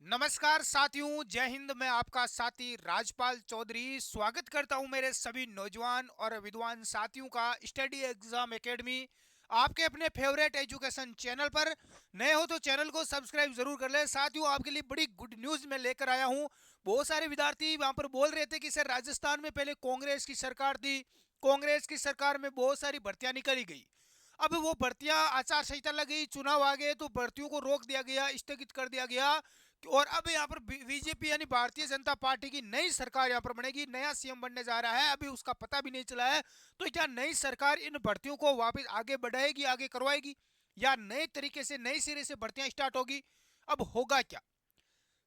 नमस्कार साथियों, जय हिंद। मैं आपका साथी राजपाल चौधरी स्वागत करता हूं मेरे सभी नौजवान और विद्वान साथियों का स्टडी एग्जाम एकेडमी आपके अपने फेवरेट एजुकेशन चैनल पर। नए हो तो चैनल को सब्सक्राइब जरूर कर ले। साथियों, आपके लिए बड़ी गुड न्यूज मैं लेकर आया हूं। बहुत सारे विद्यार्थी वहां पर बोल रहे थे कि सर, राजस्थान में पहले कांग्रेस की सरकार थी, कांग्रेस की सरकार में बहुत सारी भर्तियां निकाली गई। अब वो भर्तियां आचार संहिता लग गई, चुनाव आ गए तो भर्तियों को रोक दिया गया, स्थगित कर दिया गया। और अब यहाँ पर बीजेपी यानी भारतीय जनता पार्टी की नई सरकार यहाँ पर बनेगी, नया सीएम बनने जा रहा है। अभी उसका पता भी नहीं चला है। तो क्या नई सरकार इन भर्तियों को वापस आगे बढ़ाएगी, आगे करवाएगी, या नए तरीके से नए सिरे से भर्तियां स्टार्ट होगी? अब होगा क्या?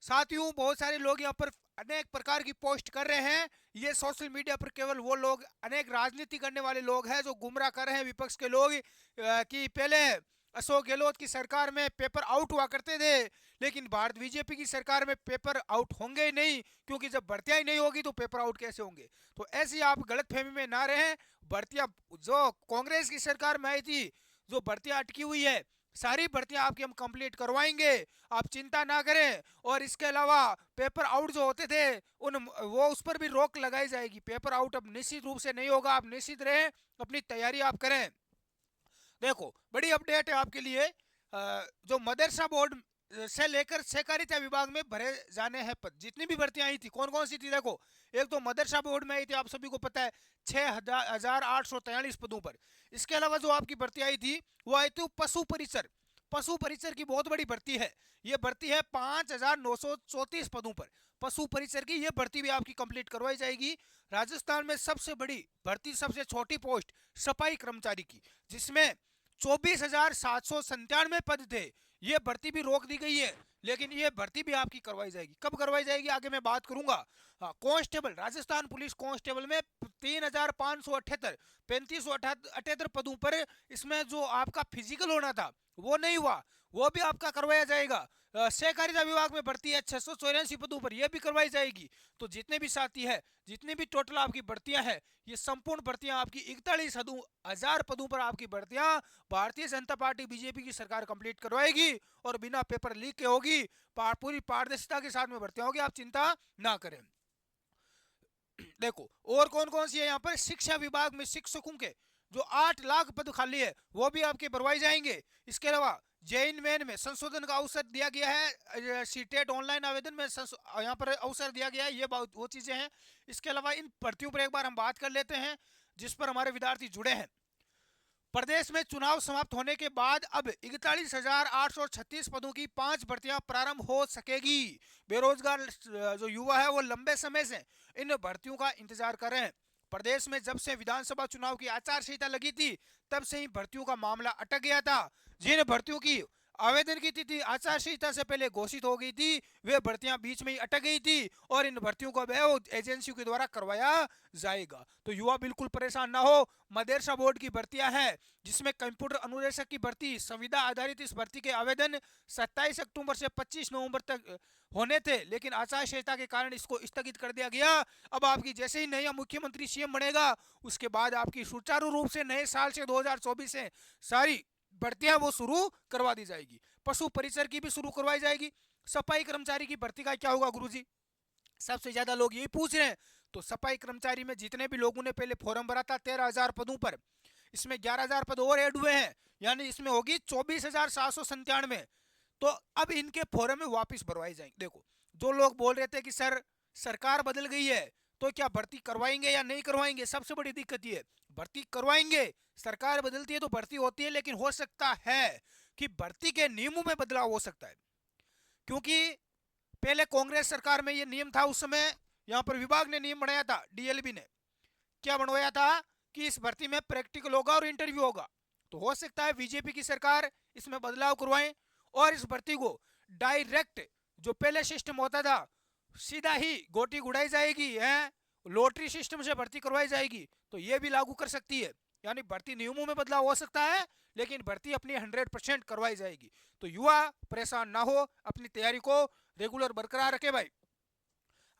साथियों, बहुत सारे लोग यहाँ पर अनेक प्रकार की पोस्ट कर रहे हैं। ये सोशल मीडिया पर केवल वो लोग, अनेक राजनीति करने वाले लोग हैं जो गुमराह कर रहे हैं विपक्ष के लोग, कि पहले अशोक गहलोत की सरकार में पेपर आउट हुआ करते थे, लेकिन भारत बीजेपी की सरकार में पेपर आउट होंगे ही नहीं, क्योंकि जब भर्तियां ही नहीं होगी तो पेपर आउट कैसे होंगे? तो ऐसी आप गलतफहमी में ना रहें। भर्तियां जो कांग्रेस की सरकार में आई थी, जो भर्तियां अटकी हुई है, सारी भर्तियां आपकी हम कंप्लीट करवाएंगे, आप चिंता ना करें। और इसके अलावा पेपर आउट जो होते थे, उन वो उस पर भी रोक लगाई जाएगी। पेपर आउट अब निश्चित रूप से नहीं होगा। आप निश्चित रहें, अपनी तैयारी आप करें। देखो, बड़ी अपडेट है आपके लिए। जो मदरसा बोर्ड से लेकर सहकारिता विभाग में भरे जाने हैं पद, जितनी भी भर्तियां आई थी, कौन कौन सी थी? देखो, एक तो मदरसा बोर्ड में आई थी, आप सभी को पता है, 6,843 पदों पर। इसके अलावा जो आपकी भर्ती आई थी, वो आई थी पशु परिचर। पशु परिचर की बहुत बड़ी भर्ती है। ये भर्ती है 5,934 पदों पर। पशु परिचर की ये भर्ती भी आपकी कंप्लीट करवाई जाएगी। राजस्थान में सबसे बड़ी भर्ती, सबसे छोटी पोस्ट सफाई कर्मचारी की, जिसमें 24,797 पद थे। ये भर्ती भी रोक दी गई है, लेकिन ये भर्ती भी आपकी करवाई जाएगी। कब करवाई जाएगी आगे मैं बात करूंगा। हाँ, कांस्टेबल, राजस्थान पुलिस कांस्टेबल में 3,578, 3578 पदों पर। इसमें जो आपका फिजिकल होना था वो नहीं हुआ, वो भी आपका करवाया जाएगा। सहकारिता विभाग में भर्ती है 684 पदों पर, यह भी करवाई जाएगी। तो जितने भी साथी है, जितने भी टोटल आपकी भर्तियां हैं, ये संपूर्ण भर्तियां आपकी 41,000 पदों पर आपकी भर्तियां भारतीय जनता पार्टी बीजेपी की सरकार कंप्लीट करवाएगी, और बिना पेपर लीक के होगी। पूरी पारदर्शिता के साथ में भर्तियां होगी, आप चिंता ना करें। देखो, और कौन कौन सी है यहाँ पर। शिक्षा विभाग में शिक्षकों के जो 8 लाख पद खाली है, वो भी आपके भरवाए जाएंगे। इसके अलावा जैन मैन में संशोधन का अवसर दिया गया है। सीटेट ऑनलाइन आवेदन में यहाँ पर अवसर दिया गया है। ये बहुत वो चीजें हैं। इसके अलावा इन भर्तियों पर एक बार हम बात कर लेते हैं, जिस पर हमारे विद्यार्थी जुड़े हैं। प्रदेश में चुनाव समाप्त होने के बाद अब 41,836 पदों की 5 भर्तियां प्रारंभ हो सकेगी। बेरोजगार जो युवा है, वो लंबे समय से इन भर्तियों का इंतजार कर रहे हैं। प्रदेश में जब से विधानसभा चुनाव की आचार संहिता लगी थी, तब से ही भर्तियों का मामला अटक गया था। जिन भर्तियों की आवेदन की तिथि आचार संहिता से पहले घोषित हो गई थी, वे भर्तियां बीच में ही अटक गई थी, और इन भर्तियों को एजेंसियों के द्वारा करवाया जाएगा। तो युवा बिल्कुल परेशान ना हो। मदरसा बोर्ड की भर्तियां हैं, जिसमें कंप्यूटर अनुदेशक की भर्ती, संविदा आधारित इस भर्ती के आवेदन 27 अक्टूबर से 25 नवंबर तक होने थे, लेकिन आचार संहिता के कारण इसको स्थगित कर दिया गया। अब आपकी जैसे ही नया मुख्यमंत्री सीएम बनेगा, उसके बाद आपकी सुचारू रूप से नए साल से 2024 से सारी भर्तियां वो शुरू करवा दी जाएगी। पशु परिचर की भी शुरू करवाई जाएगी। सफाई कर्मचारी की भर्ती का क्या होगा गुरुजी? सबसे ज्यादा लोग यही पूछ रहे हैं। तो सफाई कर्मचारी में जितने भी लोगों ने पहले फॉर्म भरा था 13,000 पदों पर, इसमें 11,000 पद और ऐड हुए हैं, यानी इसमें होगी 24,797। तो अब इनके फॉर्म में वापस भरवाए जाएंगे। देखो, जो लोग बोल रहे थे कि सर, सरकार बदल गई है, तो क्या भर्ती करवाएंगे या नहीं करवाएंगे, सबसे बड़ी दिक्कत ये है। भर्ती करवाएंगे। सरकार बदलती है तो भर्ती होती है, लेकिन हो सकता है कि भर्ती के नियमों में बदलाव हो सकता है। क्योंकि पहले कांग्रेस सरकार में ये नियम था, उस समय यहाँ पर विभाग ने नियम बनाया था, डीएलबी ने क्या बनवाया था कि इस भर्ती में प्रैक्टिकल होगा और इंटरव्यू होगा। तो हो सकता है बीजेपी की सरकार इसमें बदलाव करवाए, और इस भर्ती को डायरेक्ट, जो पहले सिस्टम होता था, सीधा ही गोटी गुड़ाई जाएगी है, लॉटरी सिस्टम से भर्ती करवाई जाएगी, तो ये भी लागू कर सकती है। यानी भर्ती नियमों में बदलाव हो सकता है, लेकिन भर्ती अपनी 100% करवाई जाएगी। तो युवा परेशान ना हो, अपनी तैयारी को रेगुलर बरकरार रखे भाई।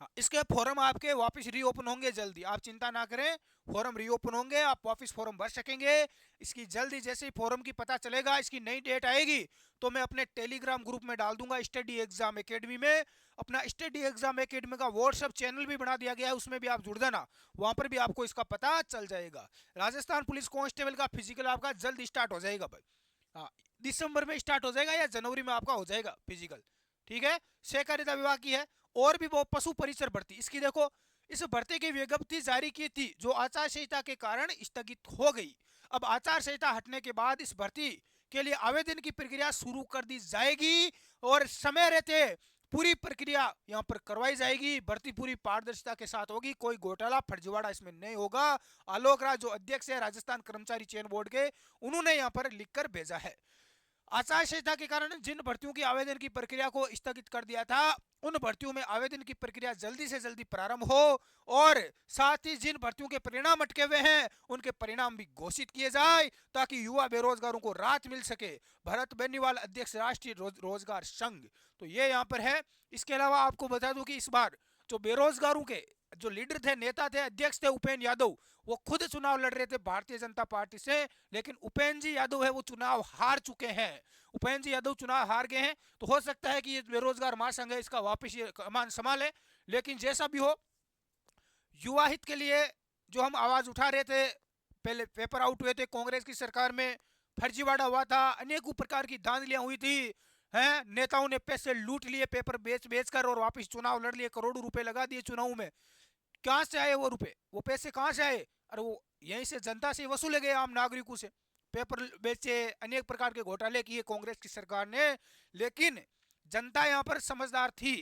हाँ, इसके फॉर्म आपके वापस रीओपन होंगे जल्दी, आप चिंता ना करें। फॉर्म रीओपन होंगे, आप वापस फॉर्म भर सकेंगे। इसकी जल्दी जैसे ही फॉर्म की पता चलेगा, इसकी नई डेट आएगी, तो मैं अपने टेलीग्राम ग्रुप में डाल दूंगा, स्टडी एग्जाम एकेडमी में। अपना स्टडी एग्जाम एकेडमी का व्हाट्सएप चैनल भी बना दिया गया है, उसमें भी आप जुड़ देना, वहां पर भी आपको इसका पता चल जाएगा। राजस्थान पुलिस कांस्टेबल का फिजिकल आपका जल्द स्टार्ट हो जाएगा भाई। हाँ, दिसंबर में स्टार्ट हो जाएगा या जनवरी में आपका हो जाएगा फिजिकल। ठीक है, सहकारिता विभाग की है। और भी वो पशु परिचर भर्ती, इसकी देखो, इस भर्ती की विज्ञप्ति जारी की थी जो आचार संहिता के कारण स्थगित हो गई। अब आचार संहिता हटने के बाद इस भर्ती के लिए आवेदन की प्रक्रिया शुरू कर दी जाएगी और समय रहते पूरी प्रक्रिया यहाँ पर करवाई जाएगी। भर्ती पूरी पारदर्शिता के साथ होगी, कोई घोटाला फर्जीवाड़ा इसमें नहीं होगा। आलोक राज जो अध्यक्ष है राजस्थान कर्मचारी चयन बोर्ड के, उन्होंने यहाँ पर लिखकर भेजा है। आचार संहिता के कारण जिन भर्तियों की आवेदन की प्रक्रिया को स्थगित कर दिया था, उन भर्तियों में आवेदन की प्रक्रिया जल्दी से जल्दी प्रारंभ हो, और साथ ही जिन भर्तियों के परिणाम अटके हुए हैं उनके परिणाम भी घोषित किए जाए, ताकि युवा बेरोजगारों को राहत मिल सके। भरत बेनीवाल, अध्यक्ष राष्ट्रीय रोजगार संघ, तो ये यहाँ पर है। इसके अलावा आपको बता दूं कि इस बार जो बेरोजगारों के जो लीडर थे, नेता थे, अध्यक्ष थे उपेंद्र यादव, वो खुद चुनाव लड़ रहे थे भारतीय जनता पार्टी से, लेकिन उपेंद्र जी यादव है वो चुनाव हार चुके हैं। उपेंद्र जी यादव चुनाव हार गए हैं, तो हो सकता है कि ये बेरोजगार महासंघ है इसका वापस ये कमान संभाले। लेकिन जैसा भी हो, युवा हित के लिए जो हम आवाज उठा रहे थे, पहले पेपर आउट हुए थे, कांग्रेस की सरकार में फर्जीवाड़ा हुआ था, अनेकों प्रकार की धांधलियां हुई थी, हैं, नेताओं ने पैसे लूट लिए पेपर बेच बेच कर और वापस चुनाव लड़ लिए, करोड़ों रुपए लगा दिए चुनाव में। कहाँ से आए वो रुपए, वो पैसे कहाँ से आए? अरे वो यहीं से जनता से वसूले गए, आम नागरिकों से। पेपर बेचे, अनेक प्रकार के घोटाले किए कांग्रेस की सरकार ने। लेकिन जनता यहाँ पर समझदार थी,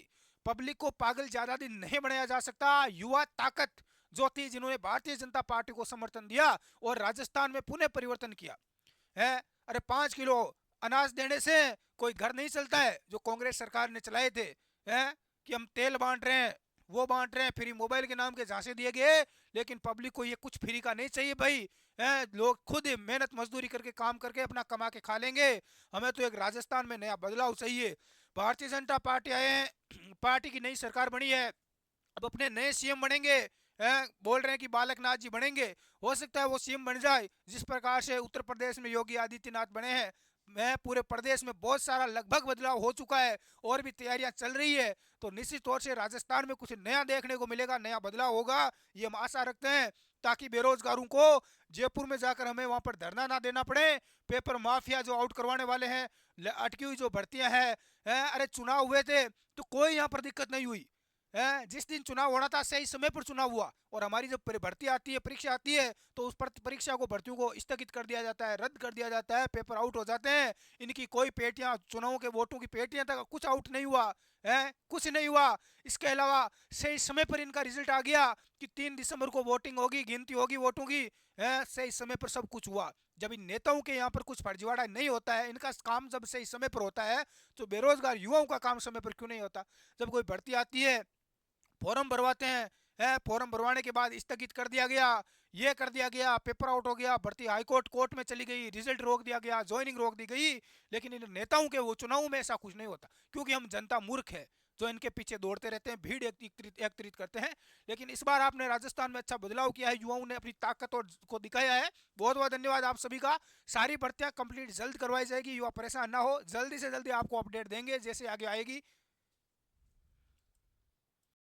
पब्लिक को पागल ज्यादा दिन नहीं बनाया जा सकता। युवा ताकत जो थी, जिन्होंने भारतीय जनता पार्टी को समर्थन दिया और राजस्थान में पुनः परिवर्तन किया है। अरे 5 किलो अनाज देने से कोई घर नहीं चलता है, जो कांग्रेस सरकार ने चलाए थे, है कि हम तेल बांट रहे हैं, वो बांट रहे हैं, फ्री मोबाइल के नाम के झांसे दिए गए। लेकिन पब्लिक को ये कुछ फ्री का नहीं चाहिए भाई, है, लोग खुद मेहनत मजदूरी करके काम करके अपना कमा के खा लेंगे। हमें तो एक राजस्थान में नया बदलाव चाहिए। भारतीय जनता पार्टी आए हैं, पार्टी की नई सरकार बनी है, अब अपने नए सीएम बनेंगे, बोल रहे हैं कि बालक नाथ जी बनेंगे। हो सकता है वो सीएम बन जाए, जिस प्रकार से उत्तर प्रदेश में योगी आदित्यनाथ बने हैं। मैं पूरे प्रदेश में बहुत सारा लगभग बदलाव हो चुका है और भी तैयारियां चल रही है, तो निश्चित तौर से राजस्थान में कुछ नया देखने को मिलेगा, नया बदलाव होगा, ये हम आशा रखते हैं। ताकि बेरोजगारों को जयपुर में जाकर हमें वहां पर धरना ना देना पड़े। पेपर माफिया जो आउट करवाने वाले हैं, अटकी हुई जो भर्तियां हैं, अरे चुनाव हुए थे तो कोई यहाँ पर दिक्कत नहीं हुई है। जिस दिन चुनाव होना था सही समय पर चुनाव हुआ, और हमारी जब भर्ती आती है, परीक्षा आती है, तो उस पर परीक्षा को, भर्तियों को स्थगित कर दिया जाता है, रद्द कर दिया जाता है, पेपर आउट हो जाते हैं। इनकी कोई पेटियां, चुनावों के वोटों की पेटियां तक कुछ आउट नहीं हुआ है, कुछ नहीं हुआ। इसके अलावा सही समय पर इनका रिजल्ट आ गया कि 3 दिसंबर को वोटिंग होगी, गिनती होगी वोटों की, है, सही समय पर सब कुछ हुआ। जब इन नेताओं के यहाँ पर कुछ फर्जीवाड़ा नहीं होता है, इनका काम जब सही समय पर होता है, तो बेरोजगार युवाओं का काम समय पर क्यों नहीं होता? जब कोई भर्ती आती है, फॉर्म भरवाते हैं, है, फॉर्म भरवाने के बाद स्थगित कर दिया गया, ये कर दिया गया, पेपर आउट हो गया, भर्ती हाईकोर्ट कोर्ट में चली गई, रिजल्ट रोक दिया गया, ज्वाइनिंग रोक दी गई। लेकिन इन नेताओं के वो चुनाव में ऐसा कुछ नहीं होता, क्योंकि हम जनता मूर्ख है जो इनके पीछे दौड़ते रहते हैं, भीड़ एकत्रित करते हैं। लेकिन इस बार आपने राजस्थान में अच्छा बदलाव किया है, युवाओं ने अपनी ताकत और को दिखाया है। बहुत बहुत धन्यवाद आप सभी का। सारी भर्तियां कंप्लीट जल्द करवाई जाएगी, युवा परेशान ना हो, जल्दी से जल्दी आपको अपडेट देंगे जैसे आगे आएगी।